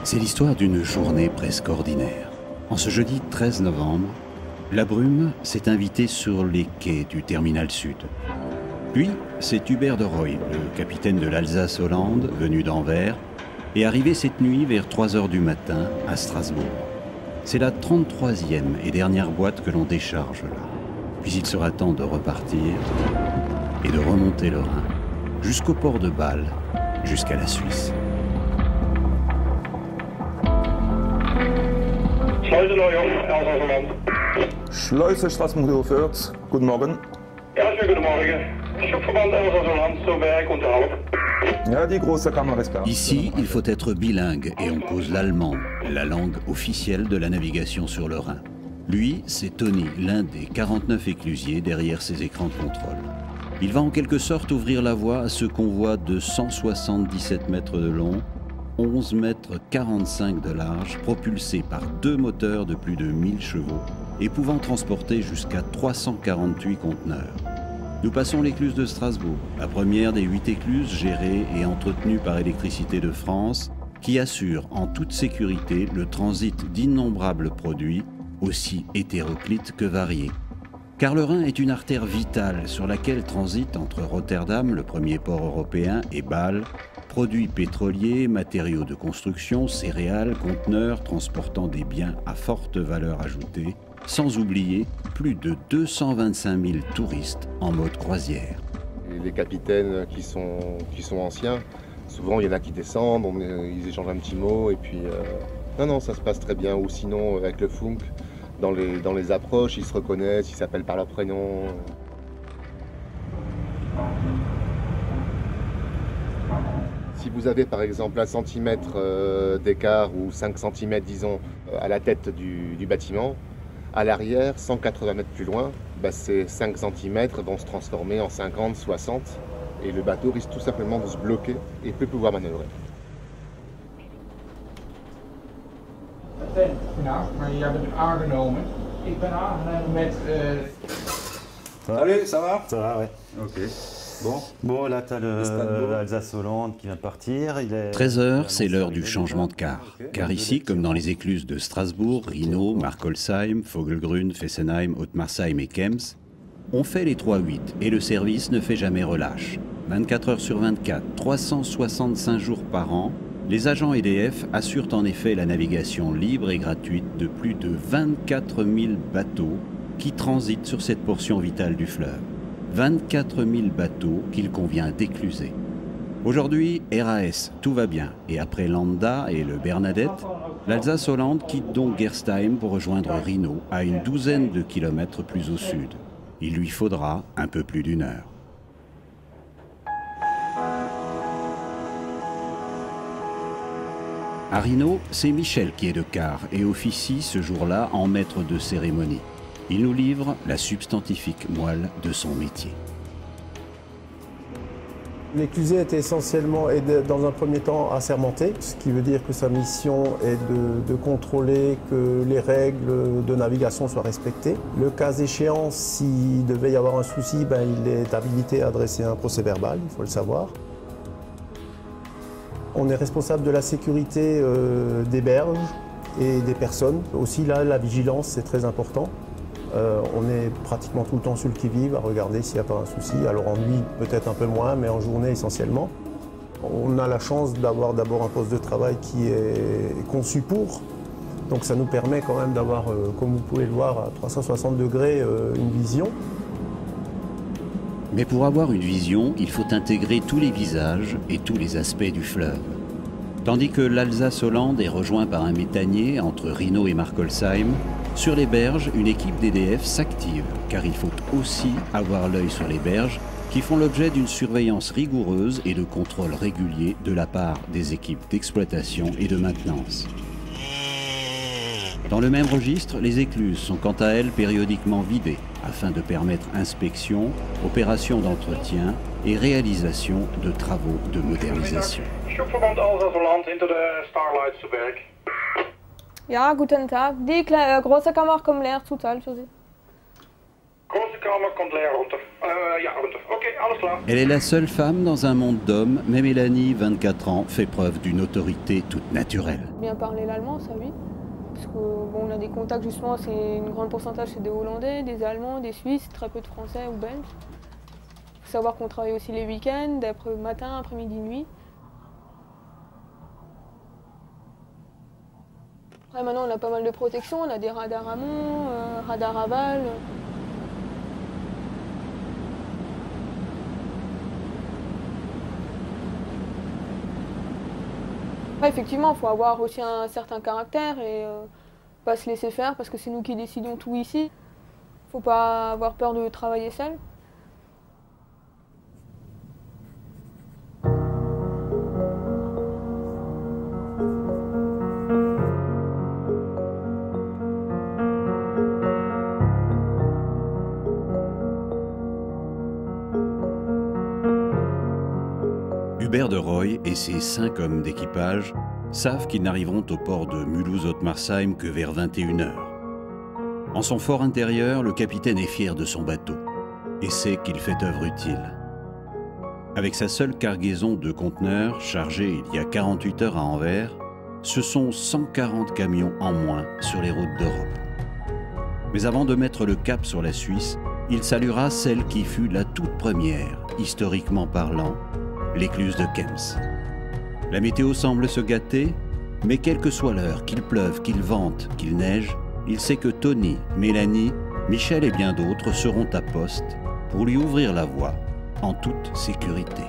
C'est l'histoire d'une journée presque ordinaire. En ce jeudi 13 novembre, la brume s'est invitée sur les quais du terminal sud. Puis, c'est Hubert de Rooij, le capitaine de l'Alsace-Hollande, venu d'Anvers, est arrivé cette nuit vers 3 heures du matin à Strasbourg. C'est la 33e et dernière boîte que l'on décharge là. Puis il sera temps de repartir et de remonter le Rhin jusqu'au port de Bâle, jusqu'à la Suisse. Schleuse Strasbourg Fürth, guten Morgen. Ja, schönen guten Morgen. Schubverband Elsass-Holland, zo werk unterhalb. Ja, die große Kammer ist klar. Ici, il faut être bilingue et on cause l'allemand, la langue officielle de la navigation sur le Rhin. Lui, c'est Tony, l'un des 49 éclusiers derrière ses écrans de contrôle. Il va en quelque sorte ouvrir la voie à ce convoi de 177 mètres de long, 11 mètres 45 de large, propulsé par 2 moteurs de plus de 1000 chevaux et pouvant transporter jusqu'à 348 conteneurs. Nous passons l'écluse de Strasbourg, la première des 8 écluses gérées et entretenues par Électricité de France, qui assure en toute sécurité le transit d'innombrables produits, aussi hétéroclites que variés. Car le Rhin est une artère vitale sur laquelle transitent entre Rotterdam, le premier port européen, et Bâle, produits pétroliers, matériaux de construction, céréales, conteneurs transportant des biens à forte valeur ajoutée, sans oublier plus de 225 000 touristes en mode croisière. Les capitaines qui sont anciens, souvent il y en a qui descendent, ils échangent un petit mot et puis non, ça se passe très bien. Ou sinon avec le funk, dans les approches, ils se reconnaissent, ils s'appellent par leur prénom. Si vous avez par exemple 1 centimètre d'écart ou 5 cm disons à la tête du bâtiment, à l'arrière, 180 mètres plus loin, ces 5 cm vont se transformer en 50, 60 et le bateau risque tout simplement de se bloquer et peut pouvoir manœuvrer. Salut, ça va? Ça va, ouais. Ok. Bon, là, tu as l'Alsace-Hollande qui vient de partir. 13 h, c'est l'heure du changement de quart. Car ici, comme dans les écluses de Strasbourg, Rhino, Markolsheim, Vogelgrün, Fessenheim, Ottmarsheim et Kems, on fait les 3-8 et le service ne fait jamais relâche. 24 heures sur 24, 365 jours par an, les agents EDF assurent en effet la navigation libre et gratuite de plus de 24 000 bateaux qui transitent sur cette portion vitale du fleuve. 24 000 bateaux qu'il convient d'écluser. Aujourd'hui, RAS, tout va bien. Et après Landa et le Bernadette, l'Alsace-Hollande quitte donc Gerstheim pour rejoindre Rhino à une douzaine de kilomètres plus au sud. Il lui faudra un peu plus d'1 heure. À Rhino, c'est Michel qui est de quart et officie ce jour-là en maître de cérémonie. Il nous livre la substantifique moelle de son métier. L'éclusée est essentiellement et dans un premier temps assermenté, ce qui veut dire que sa mission est de contrôler que les règles de navigation soient respectées. Le cas échéant, s'il devait y avoir un souci, il est habilité à adresser un procès-verbal, il faut le savoir. On est responsable de la sécurité des berges et des personnes. Aussi là, la vigilance, c'est très important. On est pratiquement tout le temps sur le qui-vive à regarder s'il n'y a pas un souci. Alors en nuit, peut-être un peu moins, mais en journée essentiellement. On a la chance d'avoir d'abord un poste de travail qui est conçu pour. Donc ça nous permet quand même d'avoir, comme vous pouvez le voir, à 360 degrés, une vision. Mais pour avoir une vision, il faut intégrer tous les visages et tous les aspects du fleuve. Tandis que l'Alsace-Hollande est rejoint par un méthanier entre Rhino et Markolsheim, sur les berges, une équipe d'EDF s'active, car il faut aussi avoir l'œil sur les berges qui font l'objet d'une surveillance rigoureuse et de contrôles réguliers de la part des équipes d'exploitation et de maintenance. Dans le même registre, les écluses sont quant à elles périodiquement vidées afin de permettre inspection, opérations d'entretien et réalisation de travaux de modernisation. Schubverband Elsass-Holland hinter der Starlight zu Berg. Ja, guten Tag. Die große Kammer kommt leer total für Sie. Große kamer komt leer runter. Ja, runter. Oké, alles klaar. Elle est la seule femme dans un monde d'hommes, mais Mélanie, 24 ans, fait preuve d'une autorité toute naturelle. Bien parler l'allemand, ça oui. Parce que bon, on a des contacts justement, c'est une grande pourcentage, c'est des Hollandais, des Allemands, des Suisses, très peu de Français ou Belges. Il faut savoir qu'on travaille aussi les week-ends, matin, après-midi, nuit. Après maintenant on a pas mal de protection, on a des radars amont, radars aval. Après, effectivement, il faut avoir aussi un certain caractère et pas se laisser faire parce que c'est nous qui décidons tout ici. Il ne faut pas avoir peur de travailler seul. Hubert de Rooij et ses 5 hommes d'équipage savent qu'ils n'arriveront au port de Mulhouse-Ottmarsheim que vers 21 h. En son fort intérieur, le capitaine est fier de son bateau et sait qu'il fait œuvre utile. Avec sa seule cargaison de conteneurs chargés il y a 48 heures à Anvers, ce sont 140 camions en moins sur les routes d'Europe. Mais avant de mettre le cap sur la Suisse, il saluera celle qui fut la toute première, historiquement parlant, l'écluse de Kems. La météo semble se gâter, mais quelle que soit l'heure, qu'il pleuve, qu'il vente, qu'il neige, il sait que Tony, Mélanie, Michel et bien d'autres seront à poste pour lui ouvrir la voie en toute sécurité.